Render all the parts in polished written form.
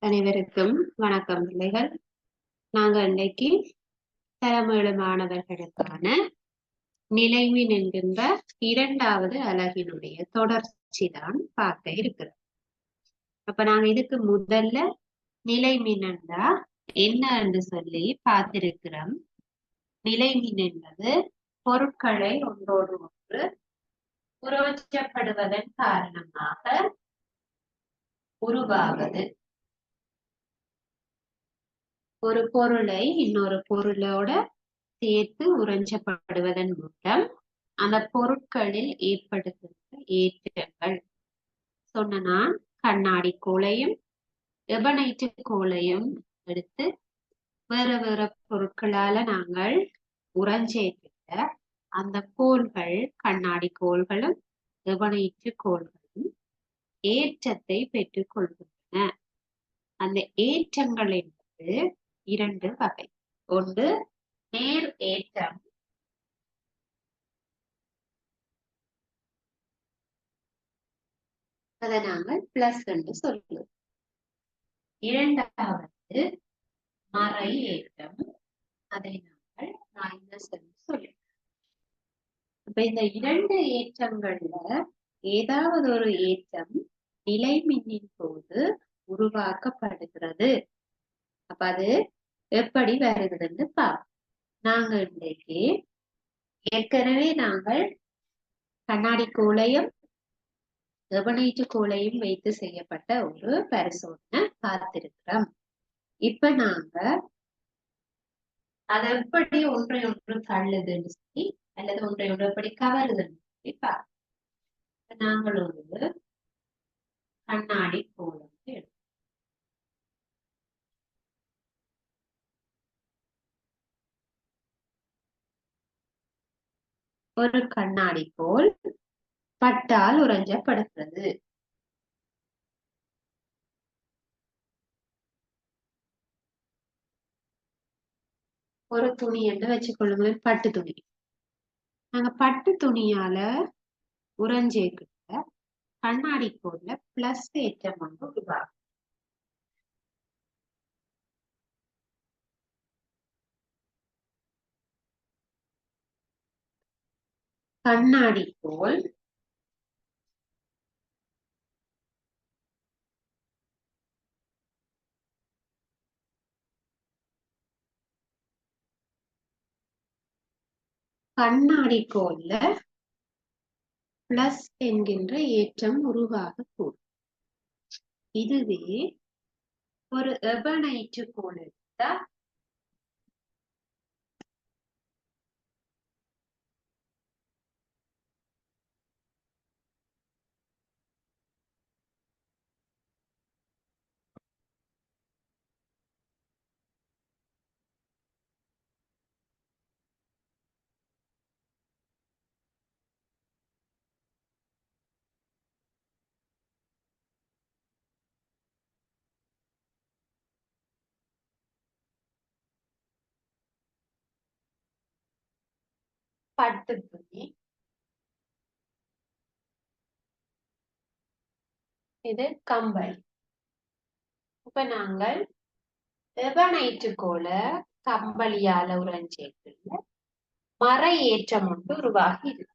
அனைவருக்கும் வணக்கம் பிள்ளைகள். நாங்க இன்னைக்கு தரமேழு மாணவர்களுக்கான நிலைமின் என்கின்ற இரண்டாவது அலகினுடைய தொடர்ச்சி தான் பார்க்க இருக்கிறோம். அப்ப நாங்க இதுக்கு முதல்ல நிலைமின் என்றா என்ன என்று சொல்லி பார்த்திருக்கிறோம். நிலைமின் என்பது பொருட்களை ஒன்றோடு ஒன்று உரோச்சப்படுவதன் காரணமாக உருவாவது. ஒரு பொருளை இன்னொரு பொருளோட சேர்த்து உறிஞ்சப்படுவதன் மூலம் அந்த பொருட்களில் ஏற்படுகின்ற ஏற்றங்கள் சொன்னா கண்ணாடி கோளையும் எபனைட்டு கோளையும் எடுத்து வேற வேற பொருட்களால நாங்கள் உறைஞ்சேற்ற அந்த கோள்கள் கண்ணாடி கோள்களும் எபனைட்டு கோள்களும் ஏற்றத்தை பெற்றுக் கொள்கின்றன. அந்த ஏற்றங்கள் என்பது இரண்டு வகை. ஒன்று நேர் ஏற்றம், அதை நாங்கள் பிளஸ் என்று சொல்லுவோம். இரண்டாவது மறை ஏற்றம், அதை நாங்கள் மைனஸ் என்று சொல்லுவோம். இப்ப இந்த இரண்டு ஏற்றங்கள்ல ஏதாவது ஒரு ஏற்றம் நிலைமின்னின் போது உருவாக்கப்படுகிறது. அப்ப அது எப்படி வருகிறதுன்னு பார்ப்போம். நாங்க இன்றைக்கு ஏற்கனவே நாங்கள் கண்ணாடி கோளையும் எபனைட்டு கோளையும் வைத்து செய்யப்பட்ட ஒரு பரிசோதனை பார்த்திருக்கிறோம். இப்ப நாங்க அதை எப்படி ஒன்றை ஒன்று தள்ளுதுன்னு சொல்லி அல்லது ஒன்றை ஒன்று எப்படி கவருதுன்னு சொல்லி பார்ப்போம். நாங்கள் ஒரு கண்ணாடி கோளம் எடுப்போம். ஒரு கண்ணாடி கோல் பட்டால் உறைஞ்சப்படுகிறது. ஒரு துணி என்று வச்சுக்கொள்ளுங்களேன், பட்டு துணி. நாங்க பட்டு துணியால உறைஞ்சேக்கிட்ட கண்ணாடி கோல்ல பிளஸ் ஏற்றம் வந்து உருவாகும். கண்ணாடி கோல் கண்ணாடி கோல்ல பிளஸ் என்கின்ற ஏற்றம் உருவாகக்கூடும். இதுவே ஒரு எபனைட்டு கோல் எடுத்தா பட்டு துணி, இது கம்பளி. இப்ப நாங்கள் எபனைட்டு கோல கம்பளியால உறைஞ்சேக்குள்ள மறை ஏற்றம் ஒன்று உருவாகி இருக்கு.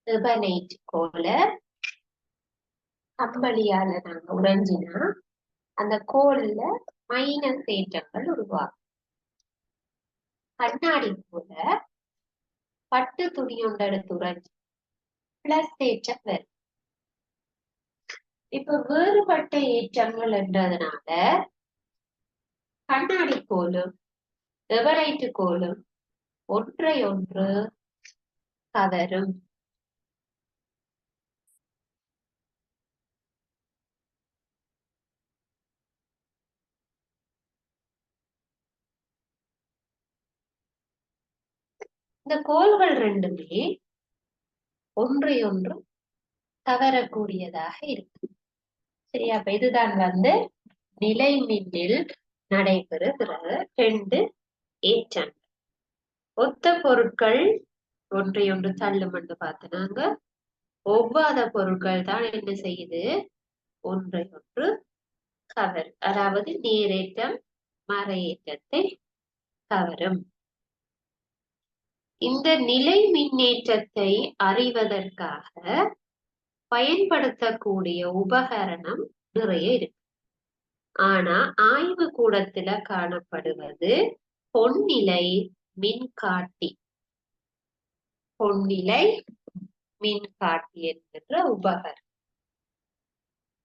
எபனைட்டு கோல கம்பளியால நாங்க உறைஞ்சினா அந்த கோல்ல மைனஸ் ஏற்றங்கள் உருவாகும். கண்ணாடி போல பட்டு துணி ஒன்று எடுத்து உறைஞ்சி பிளஸ் ஏற்றம் வரும். இப்ப வேறுபட்ட ஏற்றங்கள் என்றதுனால கண்ணாடி கோலும் எவரைட்டு கோலும் ஒன்றை ஒன்று கவரும். இந்த கோள்கள் ரெண்டுமே ஒன்றை ஒன்று கவரக்கூடியதாக இருக்கு. சரியா? அப்ப இதுதான் நிலை மின்னில் நடைபெறுகிற ரெண்டு ஏற்றம். ஒத்த பொருட்கள் ஒன்றையொன்று தள்ளும் என்று பார்த்தனாங்க. ஒவ்வாத பொருட்கள் தான் என்ன செய்யுது? ஒன்றையொன்று கவர், அதாவது நேரேற்றம் மறையேற்றத்தை கவரும். இந்த நிலை மின்னேற்றத்தை அறிவதற்காக பயன்படுத்தக்கூடிய உபகரணம் நிறைய இருக்கு. ஆனா ஆய்வு கூடத்துல காணப்படுவது பொன்னிலை மின்காட்டி. பொன்னிலை மின்காட்டி என்கின்ற உபகரணம்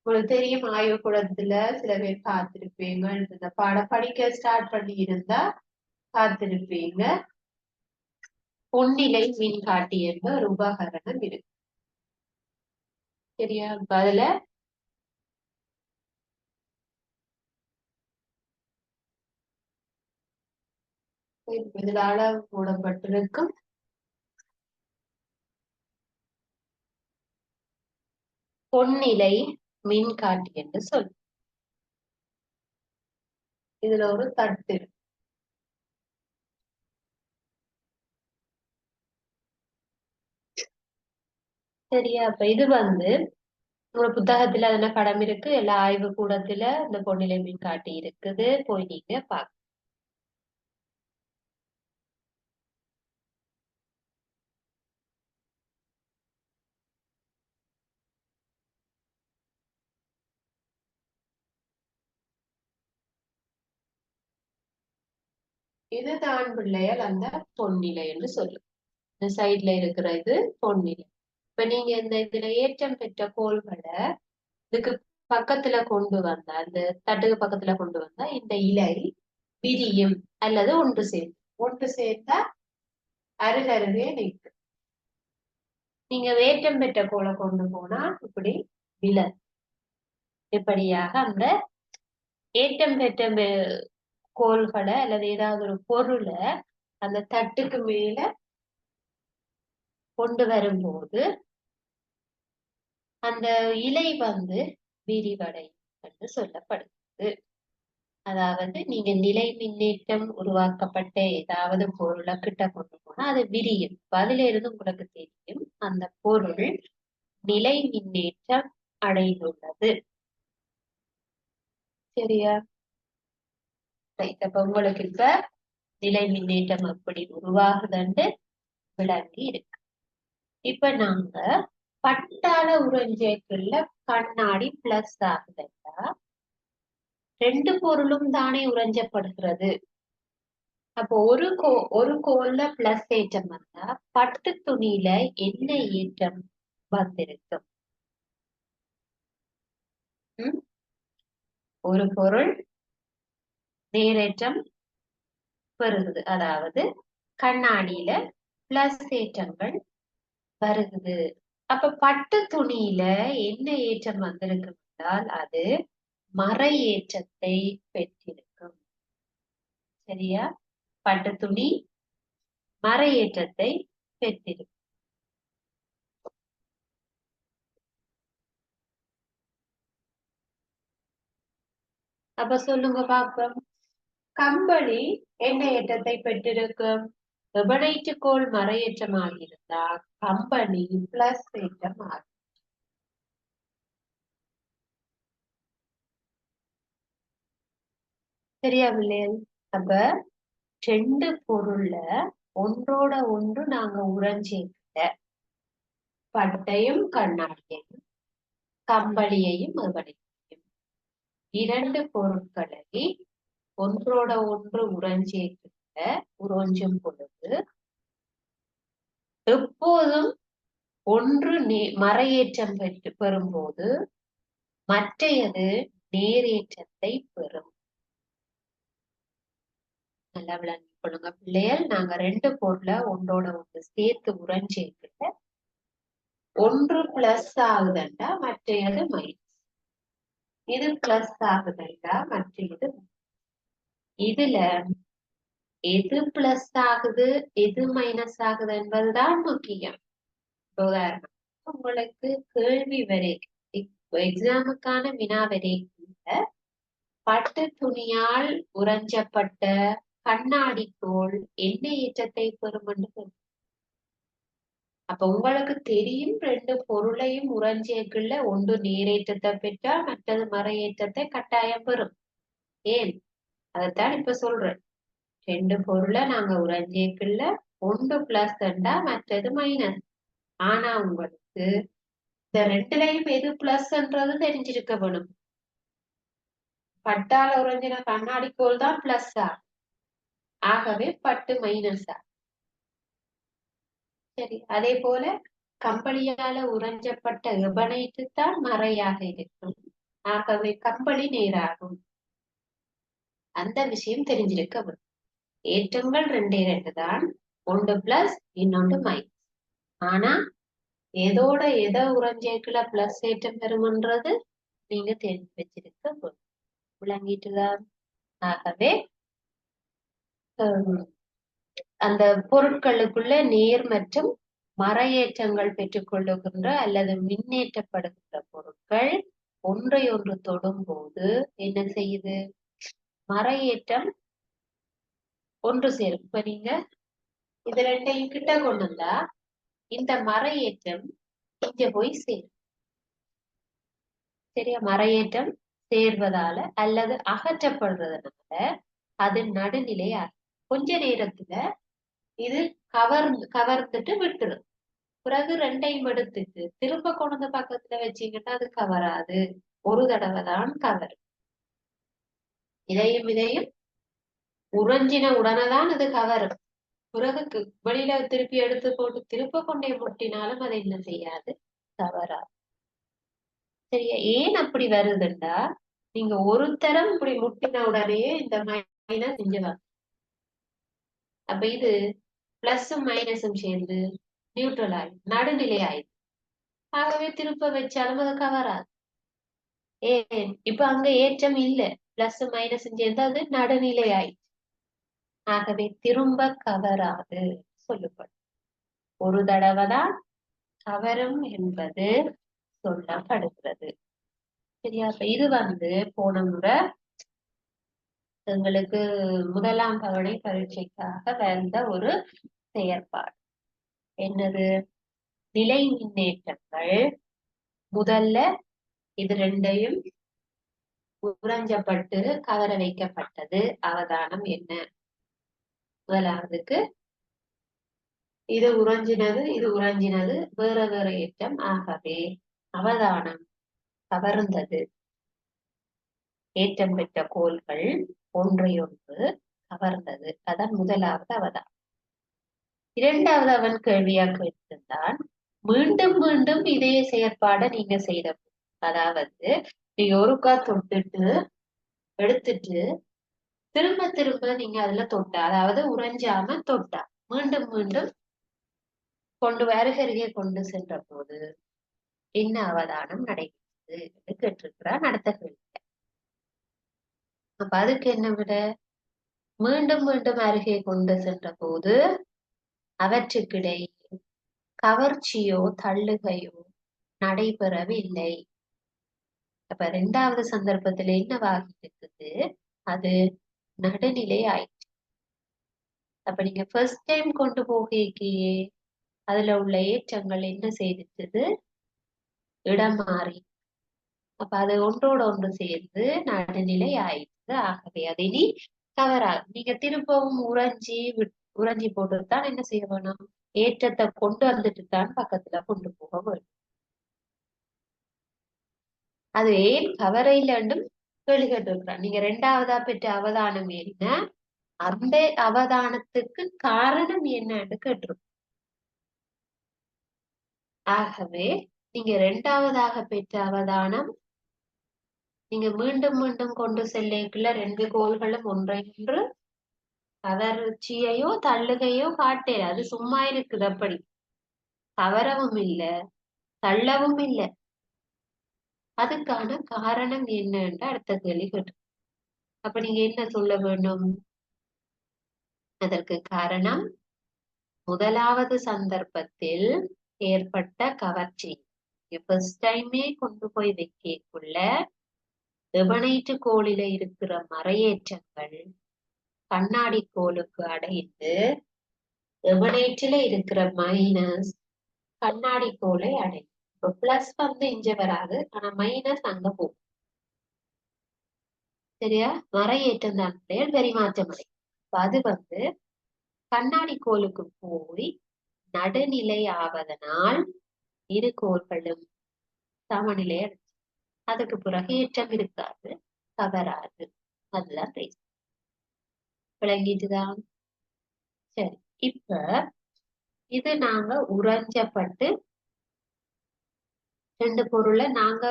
உங்களுக்கு தெரியும். ஆய்வு கூடத்துல சில பேர் பார்த்திருப்பீங்க. இந்த பாடம் படிக்க ஸ்டார்ட் பண்ணி இருந்தா பார்த்திருப்பீங்க. பொன்னிலை மின்காட்டி என்ற ஒரு உபகரணம் இருக்கு. சரியா? அதுல இதுல அளவு போடப்பட்டிருக்கும். பொன்னிலை மின்காட்டி என்று சொல்லு. இதுல ஒரு தட்டு. சரியா? அப்ப இது உங்க புத்தகத்துல அதுல படம் இருக்கு. எல்லா ஆய்வு கூடத்துல இந்த பொன்னிலை மின்காட்டி இருக்குது. போய் நீங்க பாக்க. இதுதான் பிள்ளைகள் அந்த பொன்னிலை என்று சொல்லு. இந்த சைட்ல இருக்கிற இது பொன்னிலை. இப்ப நீங்க இந்த இதுல ஏற்றம் பெற்ற கோள்களை இதுக்கு பக்கத்துல கொண்டு வந்தா, அந்த தட்டுக்கு பக்கத்துல கொண்டு வந்தா இந்த இலை விரியும் அல்லது ஒன்று சேர்ந்து ஒன்று சேர்ந்தா அருகருகே நிற்கும். நீங்க வேற்றம் பெற்ற கோளை கொண்டு போனா இப்படி வில இப்படியாக அந்த ஏற்றம் பெற்ற கோள்களை அல்லது ஏதாவது ஒரு பொருளை அந்த தட்டுக்கு மேல கொண்டு வரும்போது அந்த இலை விரிவடை என்று சொல்லப்படுது. அதாவது நீங்க நிலை மின்னேற்றம் உருவாக்கப்பட்ட ஏதாவது பொருளை கிட்ட கொண்டு போனா அது விரியும். அதுல இருந்து உங்களுக்கு தெரியும் அந்த பொருள் நிலை மின்னேற்றம் அடைந்துள்ளது. சரியா? அப்ப உங்களுக்கு இப்ப நிலை மின்னேற்றம் எப்படி உருவாகுதுன்னு விளங்கி இருக்கு. இப்ப நாங்க பட்டாள உறிஞ்சேக்குள்ள கண்ணாடி பிளஸ் ஆகுதுன்னா ரெண்டு பொருளும் தானே உறிஞ்சப்படுகிறது. அப்போ ஒரு கோல்ல பிளஸ் ஏற்றம் வந்தா பட்டு துணியில என்ன ஏற்றம் வந்திருக்கும்? ஒரு பொருள் நேரேற்றம் பெறுகுது, அதாவது கண்ணாடியில பிளஸ் ஏற்றங்கள் வருகுது. அப்ப பட்டு துணியில என்ன ஏற்றம் வந்திருக்கு என்றால் அது மறை ஏற்றத்தை பெற்றிருக்கும். சரியா? பட்டு துணி மறை ஏற்றத்தை பெற்றிருக்கும். அப்ப சொல்லுங்க பாப்போம். கம்பளி என்ன ஏற்றத்தை பெற்றிருக்கும்? எபனைட்டுக்கோள் மறையேற்றமாக இருந்தா கம்பளி பிளஸ் ஏற்றம் ஆகும். சரியா பிள்ளைகள்? அப்ப ரெண்டு பொருள்ல ஒன்றோட ஒன்று நாங்க உறைஞ்சேர்க்கல. பட்டையும் கண்ணாடியையும் கம்பளியையும் எபனைட்டையும் இரண்டு பொருட்களை ஒன்றோட ஒன்று உறைஞ்சும் பொழுது எப்போதும் ஒன்று மறையேற்றம் பெறும்போது மற்றையது நேரேற்றத்தை பெறும். நல்லா விளங்கி கொள்ளுங்க பிள்ளைகள். நாங்க ரெண்டு பொருளை ஒன்றோட ஒன்று சேர்த்து உறைஞ்சிருக்கல. ஒன்று பிளஸ் ஆகுதுண்டா மற்றையது மைனஸ். இது பிளஸ் ஆகுதுண்டா மற்றையது. இதுல எது பிளஸ் ஆகுது எது மைனஸ் ஆகுது என்பதுதான் முக்கியம். உதாரணம் உங்களுக்கு கேள்வி வரை எக்ஸாமுக்கான வினா வரை பட்டு துணியால் உறைஞ்சப்பட்ட கண்ணாடி கோல் என்ன ஏற்றத்தை பெறும் என்று சொல்லுங்க. அப்ப உங்களுக்கு தெரியும் ரெண்டு பொருளையும் உறைஞ்சியக்குள்ள ஒன்று நீரேற்றத்தை பெற்றா மற்றது மறையேற்றத்தை கட்டாயம் பெறும். ஏன் அதைத்தான் இப்ப சொல்றேன். ரெண்டு பொருளை நாங்க உறைஞ்சியக்குள்ள ஒன்று பிளஸ் ரெண்டா மற்றது மைனஸ். ஆனா உங்களுக்கு இந்த ரெண்டுலையும் எது பிளஸ்ன்றது தெரிஞ்சிருக்க வேணும். பட்டால உறைஞ்சின கண்ணாடி கோல் தான் பிளஸ்ஸா, ஆகவே பட்டு மைனஸா. சரி, அதே போல கம்பளியால உறைஞ்சப்பட்ட எபனைட்டு தான் மறையாக இருக்கும், ஆகவே கம்பளி நேராகும். அந்த விஷயம் தெரிஞ்சிருக்க வேணும். ஏற்றங்கள் ரெண்டே ரெண்டு தான், ஒன்று பிளஸ் இன்னொன்று மைனஸ். ஆனா எதோட எதை உறைஞ்சேக்குல பிளஸ் ஏற்றம் பெறும்ன்றது நீங்க தெரிஞ்சு வச்சிருக்க வேணும். விளங்கிட்டுதான். ஆகவே அந்த பொருட்களுக்குள்ள நேர் மற்றும் மறையேற்றங்கள் பெற்றுக்கொள்ளுகின்ற அல்லது மின்னேற்றப்படுகின்ற பொருட்கள் ஒன்றை ஒன்று தொடும் போது என்ன செய்யுது? மறையேற்றம் ஒன்று சேரும். இப்ப நீங்க இது ரெண்டையும் கிட்ட கொண்டு வந்தா இந்த மறையேற்றம் இங்க போய் சேரும். சரியா? மறையேற்றம் சேர்வதால அல்லது அகற்றப்படுறதுனால அது நடுநிலையா கொஞ்ச நேரத்துல இது கவர்ந்துட்டு விட்டுரும். பிறகு ரெண்டையும் எடுத்துட்டு திரும்ப கொண்டு பக்கத்துல வச்சீங்கன்னா அது கவராது. ஒரு தடவை தான் கவர். இதையும் உறைஞ்சின உடனேதான் அது கவரும். பிறகு வெளியில திருப்பி எடுத்து போட்டு திருப்ப கொண்டே முட்டினாலும் அதை என்ன செய்யாது, கவராது. சரியா? ஏன் அப்படி வருதுண்டா, நீங்க ஒரு தரம் இப்படி முட்டின உடனே இந்த மைனஸ் செஞ்சுவாங்க. அப்ப இது பிளஸும் மைனஸும் சேர்ந்து நியூட்ரல் ஆயிடும், நடுநிலை ஆயிடும். ஆகவே திருப்ப வச்சாலும் அது கவராது. ஏன்? இப்ப அங்க ஏற்றம் இல்ல, பிளஸ் மைனஸும் சேர்ந்து அது நடுநிலை ஆயிடுச்சு. ஆகவே திரும்ப கவராது சொல்லப்படும். ஒரு தடவை தான் கவரும் என்பது சொல்லப்படுகிறது. சரியா? இது போன முறை எங்களுக்கு முதலாம் தவணை பரீட்சைக்காக வந்த ஒரு செயற்பாடு. என்னது? நிலை மின்னேற்றங்கள். முதல்ல இது ரெண்டையும் உறைஞ்சப்பட்டு கவர வைக்கப்பட்டது. அவதானம் என்ன? முதலாவதுக்கு இது உறைஞ்சினது, இது உறைஞ்சினது, வேற வேற ஏற்றம். ஆகவே அவதானம் கவர்ந்தது. ஏற்றம் பெற்ற கோள்கள் ஒன்றையொன்று கவர்ந்தது. அதான் முதலாவது அவதானம். இரண்டாவது அவன் கேள்வியா கேட்டிருந்தான், மீண்டும் மீண்டும் இதே செயற்பாடை நீங்க செய்த, அதாவது நீங்க ஒருக்கா தொட்டுட்டு எடுத்துட்டு திரும்ப திரும்ப நீங்க அதுல தொட்டா, அதாவது உறைஞ்சாம தொட்டா, மீண்டும் மீண்டும் அருகருகே கொண்டு சென்ற போது என்ன அவதானம் நடைபெற்றது என்று கேட்டிருக்கிறான் அடுத்த கேள்வி. அப்ப அதுக்கு என்ன விட? மீண்டும் மீண்டும் அருகே கொண்டு சென்ற போது அவற்றுக்கிடையே கவர்ச்சியோ தள்ளுகையோ நடைபெறவில்லை. அப்ப இரண்டாவது சந்தர்ப்பத்துல என்னவாகி இருக்குது? அது நடுநிலை ஆயிடுச்சு. அப்ப நீங்க ஃபர்ஸ்ட் டைம் கொண்டு போகையே அதுல உள்ள ஏற்றங்கள் என்ன செய்திருக்குது? இடம் மாறி. அப்ப அது ஒன்றோட ஒன்று சேர்ந்து நடுநிலை ஆயிடுச்சு. ஆகவே அதை நீ கவராது. நீங்க திரும்பவும் உறைஞ்சி போட்டுத்தான் என்ன செய்ய வேணும்? ஏற்றத்தை கொண்டு வந்துட்டு தான் பக்கத்துல கொண்டு போக வேண்டும். அது ஏன் கவரையிலும் கேள்வி கேட்டிருக்கிறான். நீங்க ரெண்டாவதா பெற்ற அவதானம் என்ன, அந்த அவதானத்துக்கு காரணம் என்னன்னு கேட்டிருக்கோம். ஆகவே நீங்க இரண்டாவதாக பெற்ற அவதானம் நீங்க மீண்டும் மீண்டும் கொண்டு செல்லைக்குள்ள ரெண்டு கோள்களும் ஒன்றையொன்று கவர்ச்சியையோ தள்ளுகையோ காட்டேன். அது சும்மா இருக்குது. அப்படி கவரவும் இல்லை, தள்ளவும் இல்லை. அதுக்கான காரணம் என்னன்னு அடுத்த கேள்வி கேட்டு. அப்ப நீங்க என்ன சொல்ல வேண்டும்? அதற்கு காரணம் முதலாவது சந்தர்ப்பத்தில் ஏற்பட்ட கவர்ச்சி. ஃபர்ஸ்ட் டைமே கொண்டு போய் வைக்கக்குள்ள எபனைட்டு கோளில இருக்கிற மறையேற்றங்கள் கண்ணாடி கோலுக்கு அடைந்து எபனைட்டுல இருக்கிற மைனஸ் கண்ணாடி கோலை அடையும். இப்ப பிளஸ் வந்து இங்க வராது, ஆனா மைனஸ் அங்க போகும். சரியா? மறையேற்றம் தான் பெரிமாற்றம் அடையும். அது வந்து கண்ணாடி கோலுக்கு போய் நடுநிலை ஆவதனால் இரு கோள்களும் சமநிலை அடையும். அதுக்கு பிறகு ஏற்றம் இருக்காது, தவறாது. அதுதான் பேச விளங்கிட்டுதான். சரி, இப்ப இது நாங்க உறைஞ்சப்பட்டு ரெண்டு பொருளை நாங்க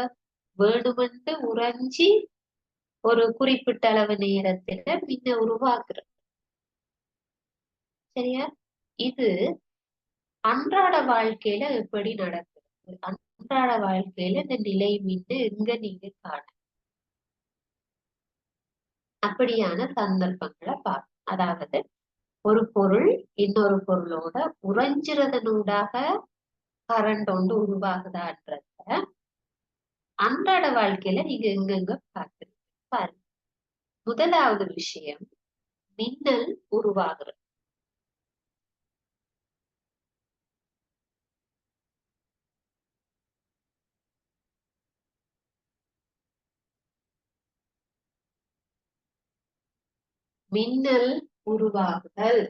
வேணுமென்று உறைஞ்சி ஒரு குறிப்பிட்ட அளவு நேரத்துல மின்ன உருவாக்குறோம். சரியா? இது அன்றாட வாழ்க்கையில எப்படி நடக்குது? அன்றாட வாழ்க்கையில இந்த நிலை மின்னு எங்க நீங்க காண அப்படியான சந்தர்ப்பங்களை பார்க்கணும். அதாவது ஒரு பொருள் இன்னொரு பொருளோட உறைஞ்சிறதனூடாக கரண்ட் ஒன்று உருவாகுதான்றத அன்றாட வாழ்க்கையில நீங்க எங்கெங்க பார்க்குறீங்க பாருங்க. முதலாவது விஷயம் மின்னல் உருவாகிறது. மின்னல் உருவாகுதல்.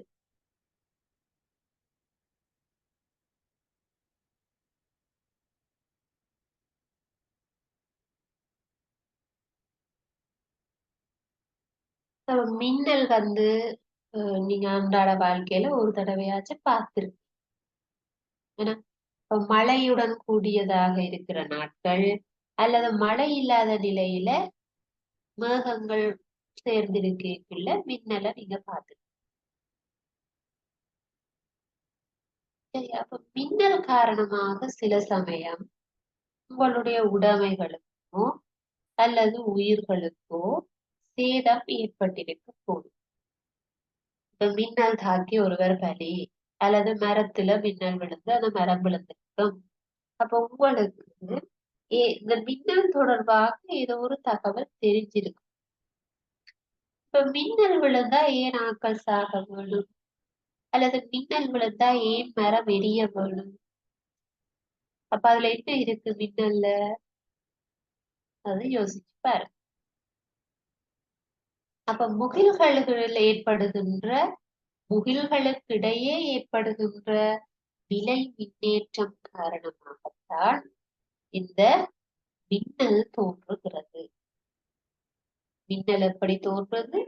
மின்னல் வந்து நீங்க அன்றாட வாழ்க்கையில ஒரு தடவையாச்சும் பார்த்திருக்கீங்க. ஏன்னா மழையுடன் கூடியதாக இருக்கிற நாட்கள் அல்லது மழை இல்லாத நிலையில மேகங்கள் சேர்ந்திருக்கக்குள்ள மின்னலை நீங்க பார்த்து. சரி, அப்ப மின்னல் காரணமாக சில சமயம் உங்களுடைய உடைமைகளுக்கோ அல்லது உயிர்களுக்கோ சேதம் ஏற்பட்டிருக்க கூடும். இப்ப மின்னல் தாக்கி ஒருவர் பலி அல்லது மரத்துல மின்னல் விழுந்து அந்த மரம் விழுந்திருக்கும். அப்ப உங்களுக்கு இந்த மின்னல் தொடர்பாக ஏதோ ஒரு தகவல் தெரிஞ்சிருக்கு. இப்ப மின்னல் விழுந்தா ஏன் ஆட்கள் சாக வேணும், அல்லது மின்னல் விழுந்தா ஏன் மரம் எரிய வேணும்? அப்ப அதுல என்ன இருக்கு மின்னல்ல? அதை யோசிச்சு பாரு. அப்ப முகில்களில் ஏற்படுகின்ற முகில்களுக்கிடையே ஏற்படுகின்ற நிலை மின்னேற்றம் காரணமாகத்தான் இந்த மின்னல் தோன்றுகிறது. மின்னல் எப்படி தோன்றுறது?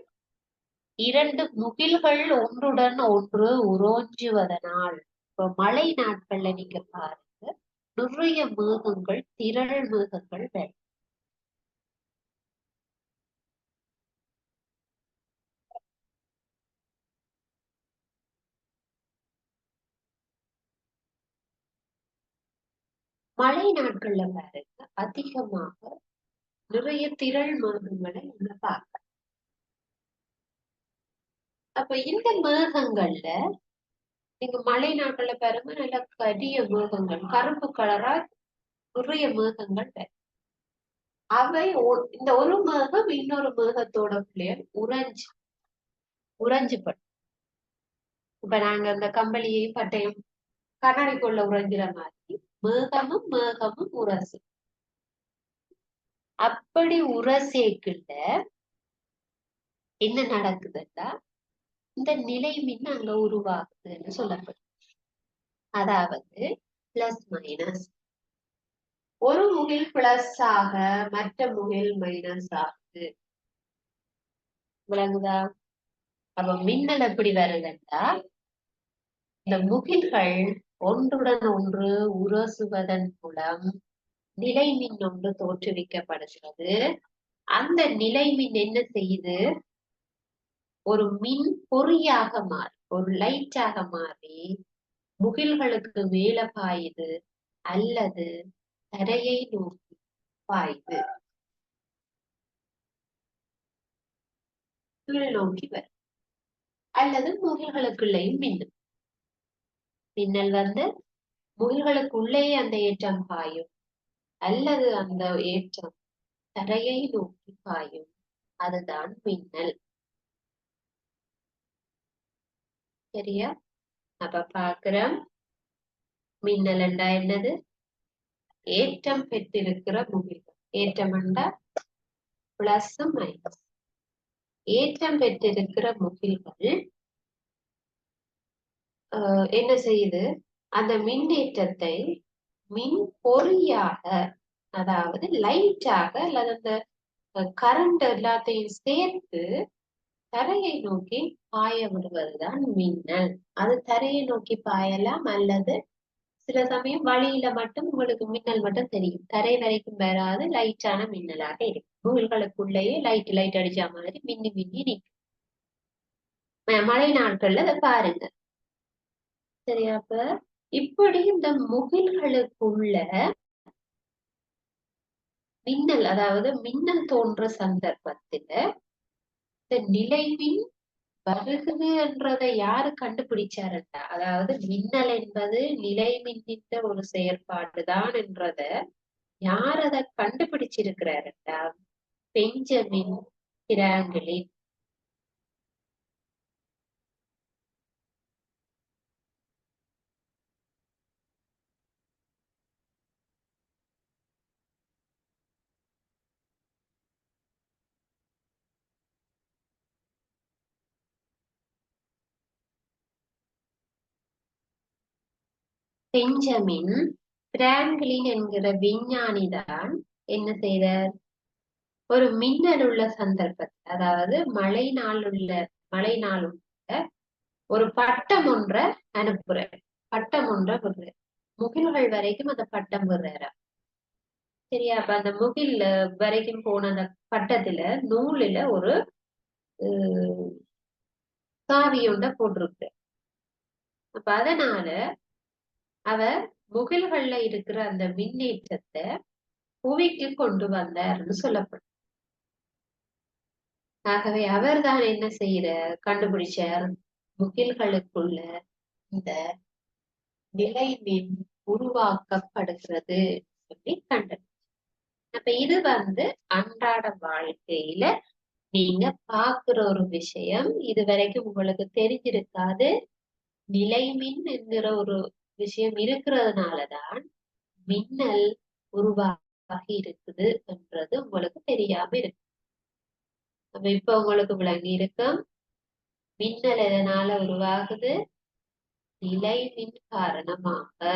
இரண்டு முகில்கள் ஒன்றுடன் ஒன்று உரோஞ்சுவதனால். இப்ப மழை நாட்கள்ல நீங்க பாருங்க, நிறைய மேகங்கள், திரள் மேகங்கள் வரும். மழை நாட்கள்ல பாருங்க, அதிகமாக நிறைய திரள் மேகங்களை நம்ம பார்க்கலாம். அப்ப இந்த மேகங்கள்ல நீங்க மழை நாட்கள்ல பாருங்க, நல்ல கரிய மேகங்கள், கருப்பு கலரா நிறைய மேகங்கள் வரும். அவை இந்த ஒரு மேகம் இன்னொரு மேகத்தோட பிள்ளைகள் உறைஞ்சுபடும். இப்ப நாங்க அந்த கம்பளியையும் பட்டையும் கண்ணாடிக்குள்ள உறைஞ்சிற மாதிரி மேகமும் மேகமும் உரசு. அப்படி உரசேக்குள்ள என்ன நடக்குதுன்னா இந்த நிலை மின் அங்க உருவாகுதுன்னு சொல்லப்படும். அதாவது பிளஸ் மைனஸ், ஒரு முகில் பிளஸ் ஆக மற்ற முகில் மைனஸ் ஆகுது. விளங்குதா? அப்ப மின்னல் எப்படி வருதுன்னா இந்த முகில்கள் ஒன்றுடன் ஒன்று உரசுவதன் மூலம் நிலை மின் ஒன்று தோற்றுவிக்கப்படுகிறது. அந்த நிலை மின் என்ன செய்யுது? ஒரு மின் பொறியாக மாறி, ஒரு லைட்டாக மாறி முகில்களுக்கு மேல பாயுது அல்லது தரையை நோக்கி பாயுது, கீழ் நோக்கி வரும், அல்லது முகில்களுக்குள்ளேயும் மின்னும். மின்னல் வந்து முகில்களுக்குள்ளேயே அந்த ஏற்றம் பாயும், அல்லது அந்த ஏற்றம் தரையை நோக்கி பாயும். அதுதான் மின்னல். சரியா? அப்ப பாக்குறோம், மின்னல் என்றா என்னது? ஏற்றம் பெற்றிருக்கிற முகில்கள். ஏற்றம் என்றா பிளஸ் மைனஸ். ஏற்றம் பெற்றிருக்கிற முகில்கள் என்ன செய்யுது? அந்த மின்னேற்றத்தை மின் பொறியாக, அதாவது லைட்டாக, அல்லது அந்த கரண்ட் எல்லாத்தையும் சேர்த்து தரையை நோக்கி பாய விடுவதுதான் மின்னல். அது தரையை நோக்கி பாயலாம், அல்லது சில சமயம் வழியில மட்டும் உங்களுக்கு மின்னல் மட்டும் தெரியும், தரை வரைக்கும் வராது, லைட்டான மின்னலாக இருக்கும். நூல்களுக்குள்ளேயே லைட் லைட் அடிச்ச மாதிரி மின்னி மின்னி நிற்கும். மழை நாட்கள்ல அதை பாருங்க. சரியா? அப்ப இப்படி இந்த முகில்களுக்குள்ள மின்னல், அதாவது மின்னல் தோன்ற சந்தர்ப்பத்துல இந்த நிலைமின் வருகுது என்றதை யாரு கண்டுபிடிச்சாருண்டா, அதாவது மின்னல் என்பது நிலை மின்னின்ற ஒரு செயற்பாடுதான் என்றத யார் அதை கண்டுபிடிச்சிருக்கிறாருண்டா? Benjamin Franklin. பெஞ்சமின் பிராங்கிலின் என்கிற விஞ்ஞானி தான் என்ன செய்தார்? ஒரு மின்னல் உள்ள சந்தர்ப்பத்தில், அதாவது மழை நாள் உள்ள ஒரு பட்டம் ஒன்றை அனுப்புற, பட்டம் ஒன்றை விடுற, முகில்கள் வரைக்கும் அந்த பட்டம் விடுறாரு. சரியா? அப்ப அந்த முகில் வரைக்கும் போன அந்த பட்டத்துல நூலில ஒரு காவி ஒன்றை போட்டிருக்கு. அப்ப அதனால அவர் முகில்கள்ல இருக்கிற அந்த மின்னேற்றத்தை புவிக்கு கொண்டு வந்தார்னு சொல்லப்படும். ஆகவே அவர் தான் என்ன செய்யற, கண்டுபிடிச்சார், முகில்களுக்குள்ள இந்த நிலைமின் உருவாக்கப்படுகிறது சொல்லி கண்டது. அப்ப இது அன்றாட வாழ்க்கையில நீங்க பாக்குற ஒரு விஷயம். இது வரைக்கும் உங்களுக்கு தெரிஞ்சிருக்காது. நிலைமின் என்கிற ஒரு விஷயம் இருக்கிறதுனாலதான் மின்னல் உருவாகி இருக்குது என்றது உங்களுக்கு தெரியாம இருக்கு. அப்ப இப்ப உங்களுக்கு விளங்கி இருக்கும், மின்னல் எதனால உருவாகுது? நிலைமின் காரணமாக.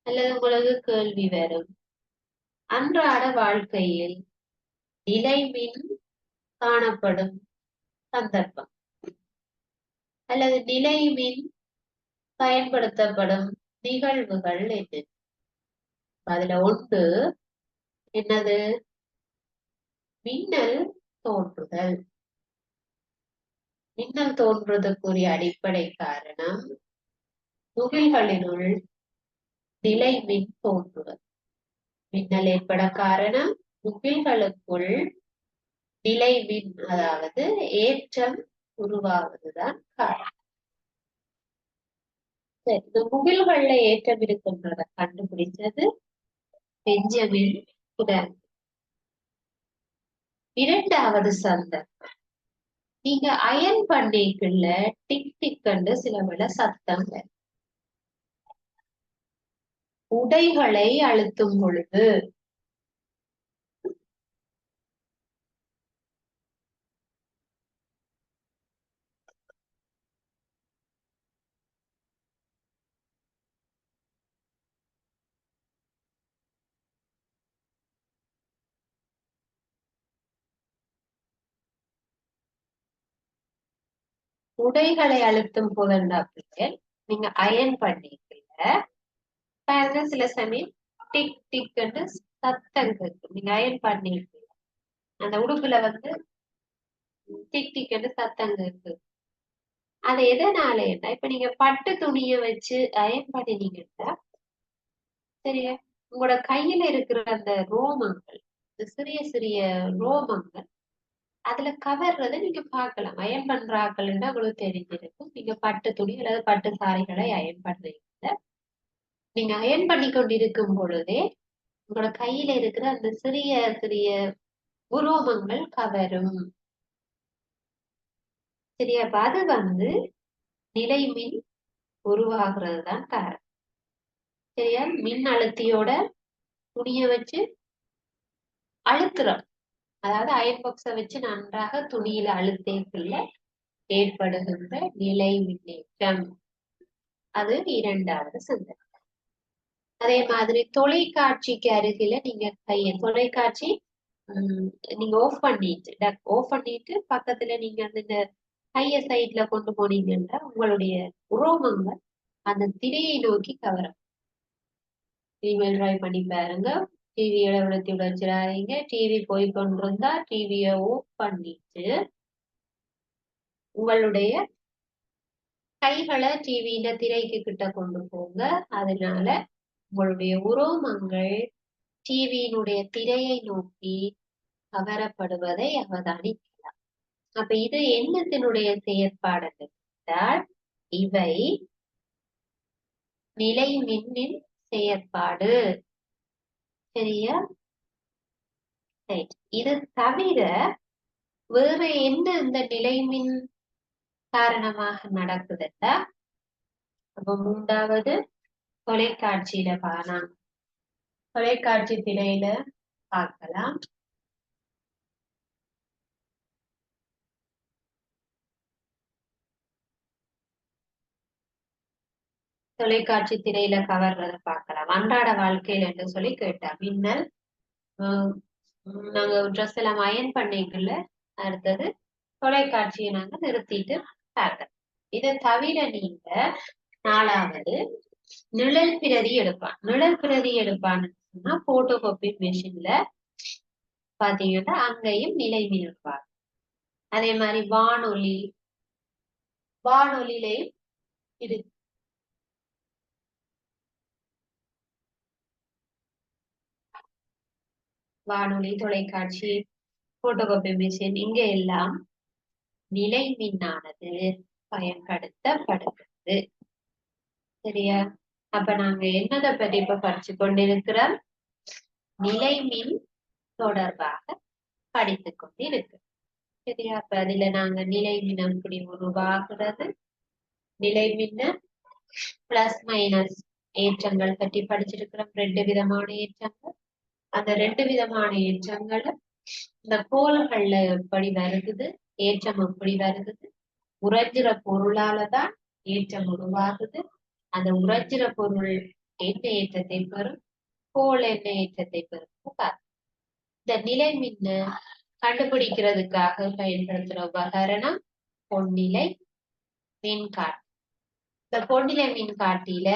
அல்லது உங்களுக்கு கேள்வி வரும், அன்றாட வாழ்க்கையில் நிலைமின் காணப்படும் சந்தர்ப்பம் அல்லது நிலைமின் பயன்படுத்தப்படும் நிகழ்வுகள் என்ன? அதுல ஒன்று என்னது? மின்னல் தோன்றுதல். மின்னல் தோன்றுவதற்குரிய அடிப்படை காரணம் துகில்களினுள் நிலைமின் தோன்றுதல். மின்னல் ஏற்பட காரணம் துகில்களுக்குள் நிலைமின், அதாவது ஏற்றம் உருவாவதுதான் காரணம். சரி, இந்த முகில்கள்ல ஏற்றம் இருக்கின்றத கண்டுபிடிச்சது பெஞ்சமின் பிராங்கிலின். இரண்டாவது சந்தர்ப்பம், நீங்க அயன் பண்ணிக்குள்ள டிக் டிக் சில விட சத்தம் வரும். உடைகளை அழுத்தும் பொழுது உடைகளை அழுத்தும் போதுண்டாப்பிங்க, நீங்க அயன் பண்ணிக்கல பாருங்க, சில சமயம் டிக் டிக் சத்தம் கேட்கும். நீங்க அயன் பண்ணிருக்கீங்க, அந்த உடுப்புல டிக் டிக் சத்தம் கேட்கு. அது எதனால என்ன? இப்ப நீங்க பட்டு துணிய வச்சு அயன் பண்ணினீங்கன்னா, சரியா, உங்களோட கையில இருக்கிற அந்த ரோமங்கள், சிறிய சிறிய ரோமங்கள் அதுல கவர்றதை நீங்க பார்க்கலாம். அயன் பண்ற ஆக்கள்னா உங்களுக்கு தெரிஞ்சிருக்கும். நீங்க பட்டு துணி அல்லது பட்டு சாரிகளை அயன் பண்றீங்க, நீங்க அயன் பண்ணி கொண்டிருக்கும் பொழுதே உங்களோட கையில இருக்கிற அந்த சிறிய சிறிய உரோமங்கள் கவரும். சரியா? அப்ப அது நிலைமின் உருவாகிறது தான் காரணம். சரியா? மின் அழுத்தியோட துணியை வச்சு அழுத்துறோம். அதாவது அயன் பாக்ஸ வச்சு நன்றாக துணியில அழுத்தேக்குள்ள ஏற்படுகின்ற நிலை மின்னேற்றம். அது இரண்டாவது சிந்தனை. அதே மாதிரி தொலைக்காட்சிக்கு அருகில நீங்க தொலைக்காட்சி நீங்க ஆஃப் பண்ணிட்டு பக்கத்துல நீங்க அந்த கைய சைட்ல கொண்டு போனீங்கன்னா உங்களுடைய உரோமங்கள் அந்த திரையை நோக்கி கவரும். இமெயில் ட்ரை பண்ணி பாருங்க. டிவியோட விழுத்தி வச்சிடாதீங்க. டிவி போய் கொண்டிருந்தா டிவியை ஆஃப் பண்ணிட்டு உங்களுடைய கைகளை டிவியில திரைக்கு கிட்ட கொண்டு போங்க. அதனால உங்களுடைய உரோமங்கள் டிவியினுடைய திரையை நோக்கி கவரப்படுவதை அவதானிக்கலாம். அப்ப இது என்னத்தினுடைய செயற்பாடு என்றால் இவை நிலை மின்னின் செயற்பாடு. சரியா? இது தவிர வேற என்ன இந்த நிலைமின் காரணமாக நடக்குதுன்னா அப்ப மூன்றாவது தொலைக்காட்சியில காணாம். தொலைக்காட்சி திரையில பார்க்கலாம். தொலைக்காட்சி திரையில கவர்றத பார்க்கலாம். அன்றாட வாழ்க்கையில என்று சொல்லி கேட்டா மின்னல் நாங்க ட்ரெஸ் எல்லாம் அயன் பண்ணிக்கல. அடுத்தது தொலைக்காட்சியை நாங்க நிறுத்திட்டு பார்க்கலாம். இதை தவிர நீங்க நாலாவது நிழல் பிரதி எடுப்பான். நிழல் பிரதி எடுப்பான்னு சொன்னா போட்டோ காப்பி மிஷின்ல பாத்தீங்கன்னா அங்கேயும் நிலைமின் எடுப்பாங்க. அதே மாதிரி வானொலியிலையும் இருக்கு. வானொலி, தொலைக்காட்சி, போட்டோ காப்பி மிஷின் இங்க எல்லாம் நிலை மின்னானது பயன்படுத்தப்படுகிறது. சரியா? அப்ப நாங்க என்னதை பற்றி இப்ப படிச்சு கொண்டிருக்கிறோம்? நிலை மின் தொடர்பாக படித்துக் கொண்டிருக்கு. சரியா? அப்ப அதுல நாங்க நிலை மின் எப்படி உருவாகிறது, நிலை மின்ன பிளஸ் மைனஸ் ஏற்றங்கள் பற்றி படிச்சிருக்கிறோம். 2 விதமான ஏற்றங்கள். அந்த 2 விதமான ஏற்றங்களும் இந்த கோள்கள்ல எப்படி வருகுது, ஏற்றம் எப்படி வருகுது, உறைஞ்சிற பொருளாலதான் ஏற்றம் உருவாகுது. அந்த உறைஞ்சிற பொருள் என்ன ஏற்றத்தை பெறும், கோள் என்ன ஏற்றத்தை பெறும். இந்த நிலை மின்ன கண்டுபிடிக்கிறதுக்காக பயன்படுத்துற உபகரணம் பொன்னிலை மின்காட்டி. இந்த பொன்னிலை மின்காட்டியில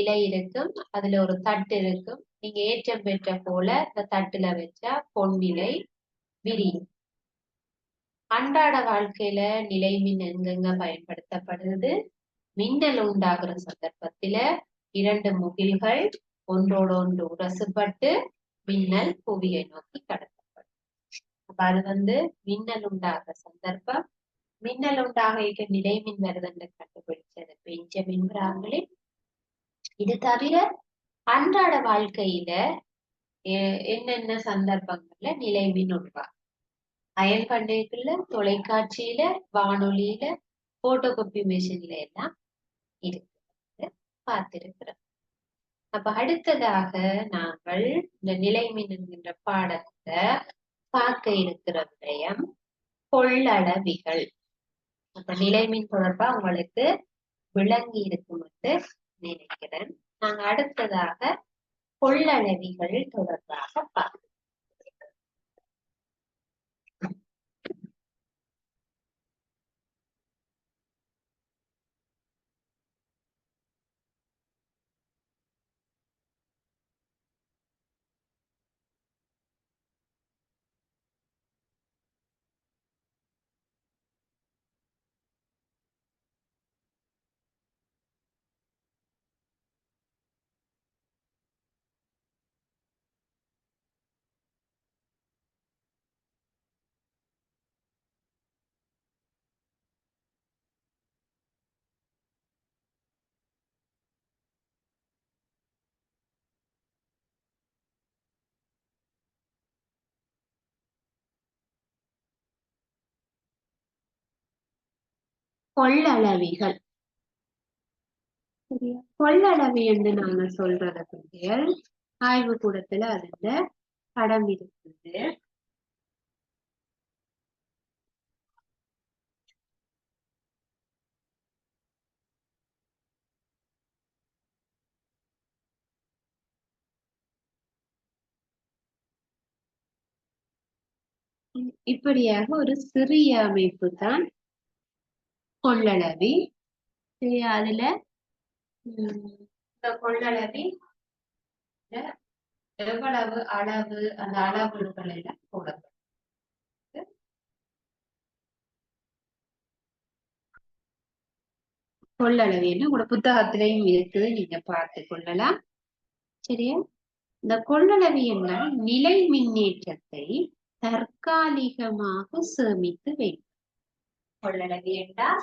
இலை இருக்கும், அதுல ஒரு தட்டு இருக்கும். நீங்க ஏற்றம் பெற்ற போல இந்த தட்டுல வச்சா பொன்னிலை விரியும். அன்றாட வாழ்க்கையில நிலை மின் எங்கெங்க பயன்படுத்தப்படுது? மின்னல் உண்டாகிற சந்தர்ப்பத்தில 2 முகில்கள் ஒன்றோடு ஒன்று உரசுப்பட்டு மின்னல் புவியை நோக்கி கடத்தப்படும். அப்ப அது மின்னல் உண்டாகிற சந்தர்ப்பம். மின்னல் உண்டாக நிலை மின் வருதுன்னு கண்டுபிடிச்சது பெஞ்சமின் பிராங்கிலின். இது தவிர அன்றாட வாழ்க்கையில என்னென்ன சந்தர்ப்பங்கள்ல நிலை மின் உருவாகும்? அயல் பண்ணைக்குள்ள, தொலைக்காட்சியில, வானொலியில, போட்டோ காப்பி மிஷின்ல எல்லாம் இருக்கு பார்த்திருக்கிறோம். அப்ப அடுத்ததாக நாங்கள் இந்த நிலைமின் என்கின்ற பாடத்தை பார்க்க இருக்கிற விடயம் கொள்ளளவிகள். அப்ப நிலைமின் தொடர்பா உங்களுக்கு விளங்கி இருக்கும் என்று நினைக்கிறேன். நாங்க அடுத்ததாக கொள்ளளவிகள் தொடர்பாக பார்க்கிறோம். கொள்ளளவிகள். சரியா? கொள்ளளவி என்று நாங்க சொல்றதுக்கு ஆய்வு கூடத்துல அதுல படம் இருக்குது. இப்படியாக ஒரு சிறிய அமைப்பு தான் கொள்ளளவி. அதுல இந்த கொள்ளளவி எவ்வளவு அளவு அந்த அளவுகள் எல்லாம் போடப்படும். கொள்ளளவு என்ன உங்களோட புத்தகத்திலையும் இருக்குது, நீங்க பார்த்து கொள்ளலாம். சரியா? இந்த கொள்ளளவு என்ன நிலை மின்னேற்றத்தை தற்காலிகமாக சேமித்து வைக்கும். கொள்ளளவு என்றால்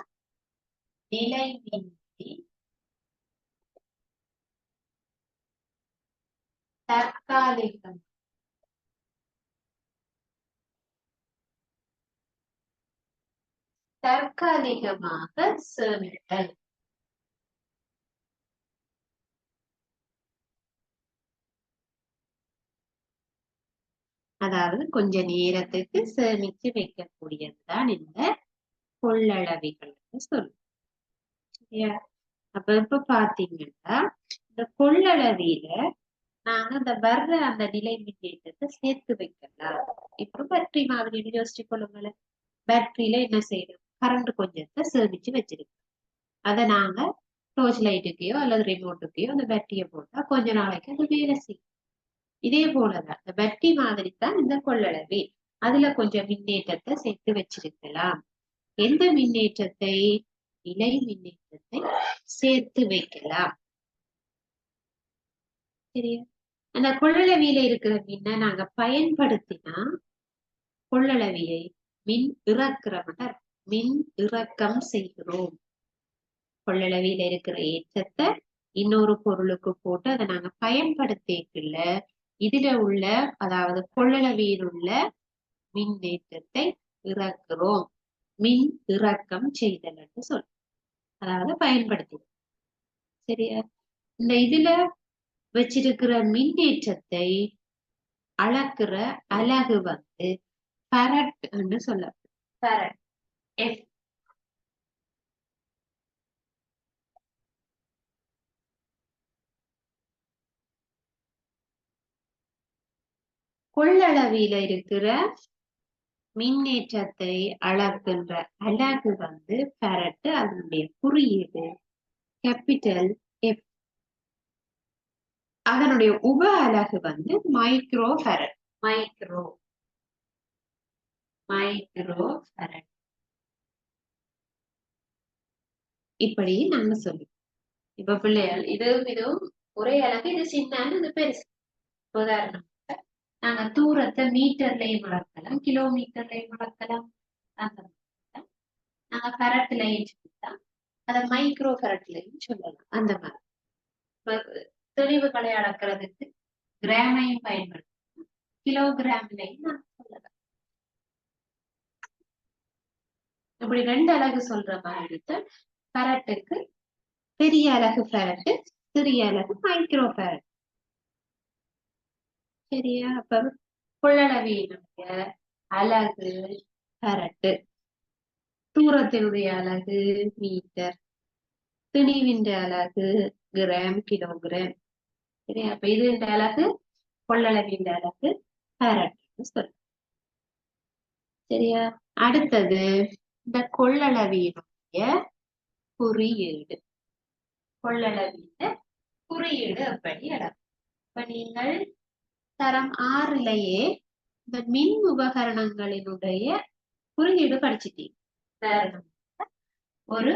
நிலை மின்னி தற்காலிகம் தற்காலிகமாக சேமித்தல். அதாவது கொஞ்ச நேரத்துக்கு சேமிச்சு வைக்கக்கூடியதுதான் இந்த கொள்ளளவிகள் சொல்லுவோம். சரியா? அப்ப இப்ப பாத்தீங்கன்னா இந்த கொள்ளளவில நாங்க அந்த வர்ற அந்த நிலை மின்னேற்றத்தை சேர்த்து வைக்கலாம். இப்ப பேட்டரி மாதிரி யோசிச்சு கொள்ளுங்களேன். பேட்டரியில என்ன செய்யணும், கரண்ட் கொஞ்சத்தை சேமிச்சு வச்சிருக்கோம். அதை நாங்க டோர்ச் லைட்டுக்கையோ அல்லது ரிமோட்டுக்கையோ அந்த பேட்டரியை போட்டா கொஞ்ச நாளைக்கு அது வேலை செய்யும். இதே போலதான் இந்த பேட்டரி மாதிரி தான் இந்த கொள்ளளவி. அதுல கொஞ்சம் மின்னேற்றத்தை சேர்த்து வச்சிருக்கலாம். எந்த மின்னேற்றத்தை? நிலை மின்னேற்றத்தை சேர்த்து வைக்கலாம். சரியா? அந்த கொள்ளளவியில இருக்கிற மின்ன நாங்க பயன்படுத்தினா கொள்ளளவியை மின் இறக்கம் செய்கிறோம். கொள்ளளவியில இருக்கிற ஏற்றத்தை இன்னொரு பொருளுக்கு போட்டு அதை நாங்க பயன்படுத்திக்கல இதுல உள்ள அதாவது கொள்ளளவியில் உள்ள மின்னேற்றத்தை இறக்குறோம். மின் இறக்கம் செய்தல் என்று சொல்றோம். அதாவது பயன்படுத்தி. சரியா? இந்த இதுல வச்சிருக்கிற மின்னேற்றத்தை அளக்குற அலகு வந்து ஃபரட் என்று சொல்லப்படும். ஃபரட் எஃப். கொள்ளளவில இருக்கிற மின்னேற்றத்தை அளக்கின்ற அலகு வந்து ஃபரட். அதனுடைய குறியீடு கேபிட்டல் எஃப். அதனுடைய உப அலகு வந்து மைக்ரோ ஃபரட். மைக்ரோ ஃபரட். இப்படி நாங்க சொல்லி இப்ப பிள்ளைகள் இதுவும் ஒரே அலகு. இது சின்ன, இது பெருசு. உதாரணம் நாங்க தூரத்தை மீட்டர்லயும் வளர்க்கலாம், கிலோமீட்டர்லயும் வளர்க்கலாம். அந்த நாங்க ஃபரட்லயும் சொல்லலாம், அதை மைக்ரோ ஃபரட்லயும் சொல்லலாம். அந்த மாதிரி தெளிவுகளை அளக்கிறதுக்கு கிராமையும் பயன்படுத்தலாம், கிலோகிராம்லையும் நான் சொல்லலாம். இப்படி 2 அலகு சொல்ற மாதிரி ஃபரட்டுக்கு பெரிய அலகு ஃபரட், சிறிய அலகு மைக்ரோ ஃபரட். சரியா? அப்ப கொள்ளளவியினுடைய அலகு ஃபரட், தூரத்தினுடைய அலகு மீட்டர், திணிவின் அலகு கிராம், கிலோகிராம். சரியா? அப்ப இது இந்த அலகு கொள்ளளவின் அலகு ஃபரட் சொல்ல. சரியா? அடுத்தது இந்த கொள்ளளவியினுடைய குறியீடு. கொள்ளளவின் குறியீடு அப்படி அடக்கும். இப்ப நீங்கள் தரம் 6லயே இந்த மின் உபகரணங்களினுடைய குறியீடு படிச்சுட்டீங்க. ஒரு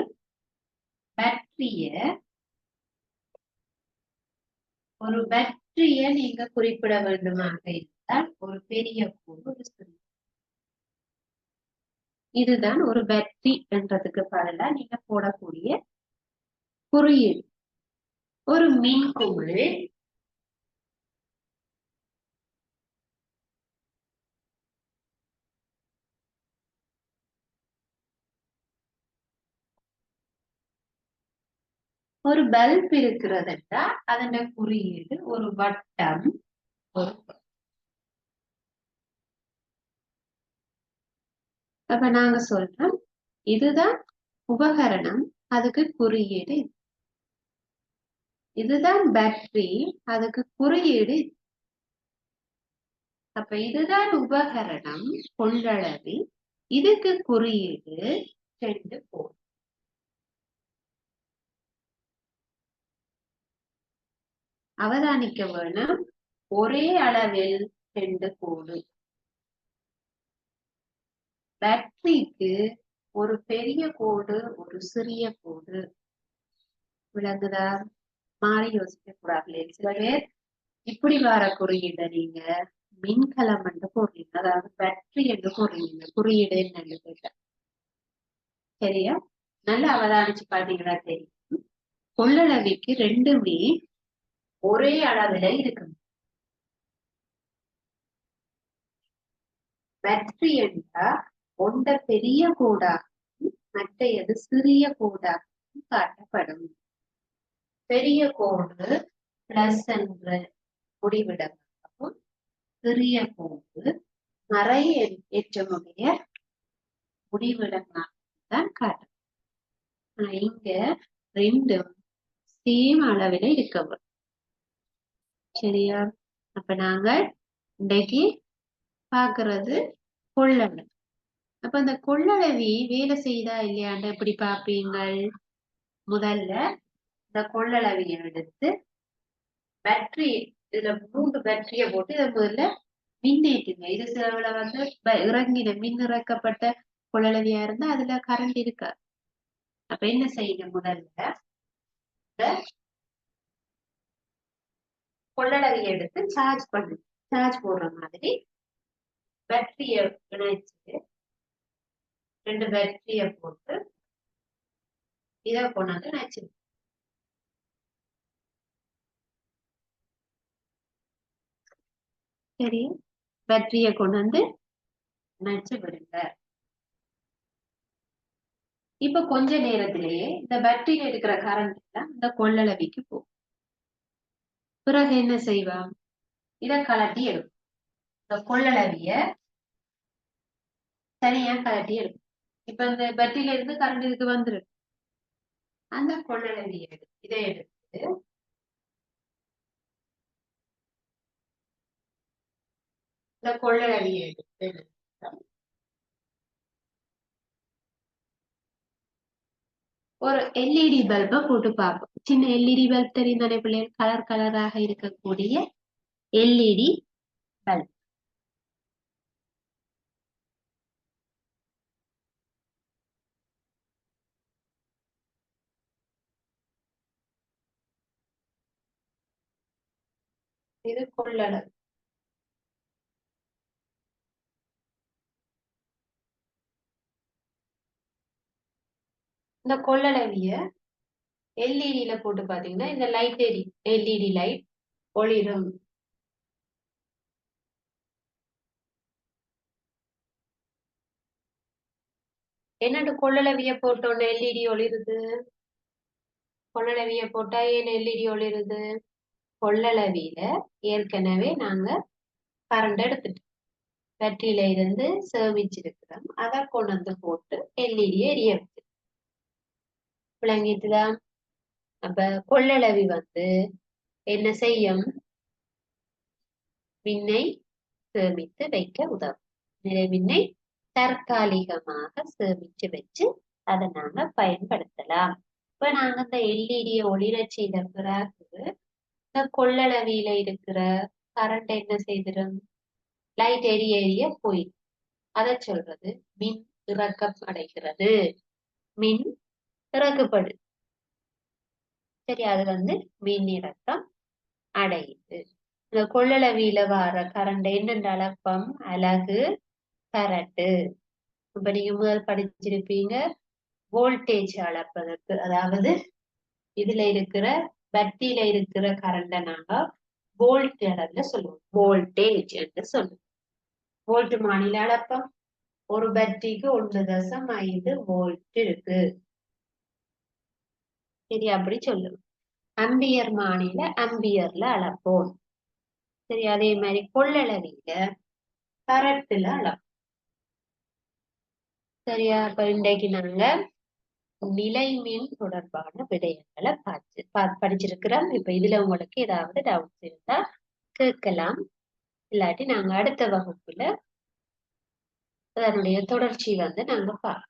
பேட்டரிய நீங்க குறிப்பிட வேண்டுமாக இருந்தால் ஒரு பெரிய கூறு, இதுதான் ஒரு பேட்டரி என்றதுக்கு பதிலா நீங்க போடக்கூடிய குறியீடு. ஒரு மின்குமிழ் ஒரு பல்ப் இருக்கிறதுன்றா அதன் குறியீடு ஒரு வட்டம். ஒரு அப்ப நாங்க சொல்றோம் இதுதான் உபகரணம், அதுக்கு குறியீடு. இதுதான் பேட்டரி, அதுக்கு குறியீடு. அப்ப இதுதான் உபகரணம் கொள்ளளவி, இதுக்கு குறியீடு 2 கோடு. அவதானிக்க வேணும், ஒரே அளவில் 2 கோடு. பேட்டரிக்கு ஒரு பெரிய கோடு, ஒரு சிறிய கோடு. விளங்குதா? மாறி யோசிக்க கூடாது. சில பேர் இப்படி வர குறியீடு நீங்க மின்கலம் என்று போடுறீங்க, அதாவது பேட்டரி என்று போடுறீங்க, குறியீடு என்னன்னு கேட்டா. சரியா? நல்லா அவதானிச்சு பாத்தீங்கன்னா தெரியும், கொள்ளளவிக்கு ரெண்டுமே ஒரே அளவுல இருக்கு. பேட்டரி என்றா ஒன்ற பெரிய கோடாகவும் மற்றையது சிறிய கோடாகவும் காட்டப்படும். பெரிய கோடு பிளஸ் என்ற முடிவிடமாகவும், சிறிய கோடு மறை ஏற்றமுடைய முடிவிடமாக தான் காட்டும். ஆனா இங்க ரெண்டும் சேம் அளவில் இருக்க வரும். சரியா? அப்ப நாங்கள் இன்றைக்கு பாக்குறது கொள்ளளவு. அப்ப அந்த கொள்ளளவி வேலை செய்தா இல்லையாண்டு எப்படி பார்ப்பீங்கள்? முதல்ல இந்த கொள்ளளவியை எடுத்து பேட்டரி, இதுல 3 பேட்டரிய போட்டு இதை முதல்ல மின்னேற்றுங்க. இது சிலவுல வந்து இறங்கின மின் இறக்கப்பட்ட கொள்ளளவியா இருந்தா அதுல கரண்ட் இருக்கா. அப்ப என்ன செய்யணும், முதல்ல கொள்ளளவியை எடுத்து சார்ஜ் பண்ணு. சார்ஜ் போடுற மாதிரி பேட்டரிய இணைச்சு 2 பேட்டரிய போட்டு இதை கொண்டாந்து இணைச்சு. சரி, பேட்டரிய கொண்டு வந்து இணைச்சு விடுங்க. இப்ப கொஞ்ச நேரத்திலேயே இந்த பேட்டரியில இருக்கிற கரண்ட் எல்லாம் இந்த கொள்ளளவிக்கு போகும். பிறகு என்ன செய்வான், இதை கலட்டி எடுக்கும். இந்த கொள்ளளவிய தனியா கலட்டி எடுக்கும். இப்ப இந்த பேட்டரியில இருந்து கரண்ட் இதுக்கு வந்துருக்கு. அந்த கொள்ளளவிய இதை எடுத்து இந்த கொள்ளளவிய எடுத்து ஒரு எல்இடி பல்பை போட்டு பார்ப்போம். சின்ன எல்இடி பல்ப் தெரியும் தானே பிள்ளைகள்? கலர் கலராக இருக்கக்கூடிய எல்இடி பல்ப். இது கொள்ளளவு. இந்த கொள்ளளவிய எல்இடியில போட்டு பாத்தீங்கன்னா இந்த லைட் எரியும். எல்இடி லைட் ஒளிரும். என்னட்டு கொள்ளளவிய போட்டோன்னு எல்இடி ஒளிருது? கொள்ளளவிய போட்டா ஏன் எல்இடி ஒளிருது? கொள்ளளவியில ஏற்கனவே நாங்க கரண்ட் எடுத்துட்டோம், பேட்டரியில இருந்து சேமிச்சிருக்கிறோம், அதை கொண்டு வந்து போட்டு எல்இடி எரிய வச்சு. விளங்கிட்டுதான்? அப்ப கொள்ளளவி வந்து என்ன செய்யும்? மின்னை சேமித்து வைக்க உதவும். நிலைமின்னை தற்காலிகமாக சேமிச்சு வச்சு அதை நாங்க பயன்படுத்தலாம். இப்ப நாங்க இந்த எல்இடியை ஒளிர செய்த பிறகு இந்த கொள்ளளவியில இருக்கிற கரண்ட் என்ன செய்திடும்? லைட் எரிய எரிய போயிடும். அதை சொல்றது மின் இறக்கம் அடைகிறது. மின் இறக்குப்படு. சரி, அது வந்து மின் இறக்கம் அடையுது. இந்த கொள்ளளவியில வர கரண்ட் என்னென்ற அளப்பம்? அலகு கரண்ட். இப்ப நீங்க முதல் படிச்சிருப்பீங்க, வோல்டேஜ் அளப்பதற்கு, அதாவது இதுல இருக்கிற பேட்டரியில இருக்கிற கரண்ட நாங்க வோல்ட் அளவுல சொல்லுவோம், வோல்டேஜ் என்று சொல்லுவோம். வோல்ட் மாநில அளப்பம். ஒரு பேட்டரிக்கு 1.5 வோல்ட் இருக்கு. சரி, அப்படி சொல்லுவோம். அம்பியர் மானில அம்பியர்ல அளப்போம். சரி, அதே மாதிரி கொள்ளளவில கரட்டுல அளப்போம். சரியா? அப்ப இன்றைக்கு நாங்க நிலைமின் தொடர்பான விடயங்களை படிச்சிருக்கிறோம். இப்ப இதுல உங்களுக்கு ஏதாவது டவுட்ஸ் இருந்தா கேட்கலாம். இல்லாட்டி நாங்க அடுத்த வகுப்புல அதனுடைய தொடர்ச்சி நாங்க பார்ப்போம்.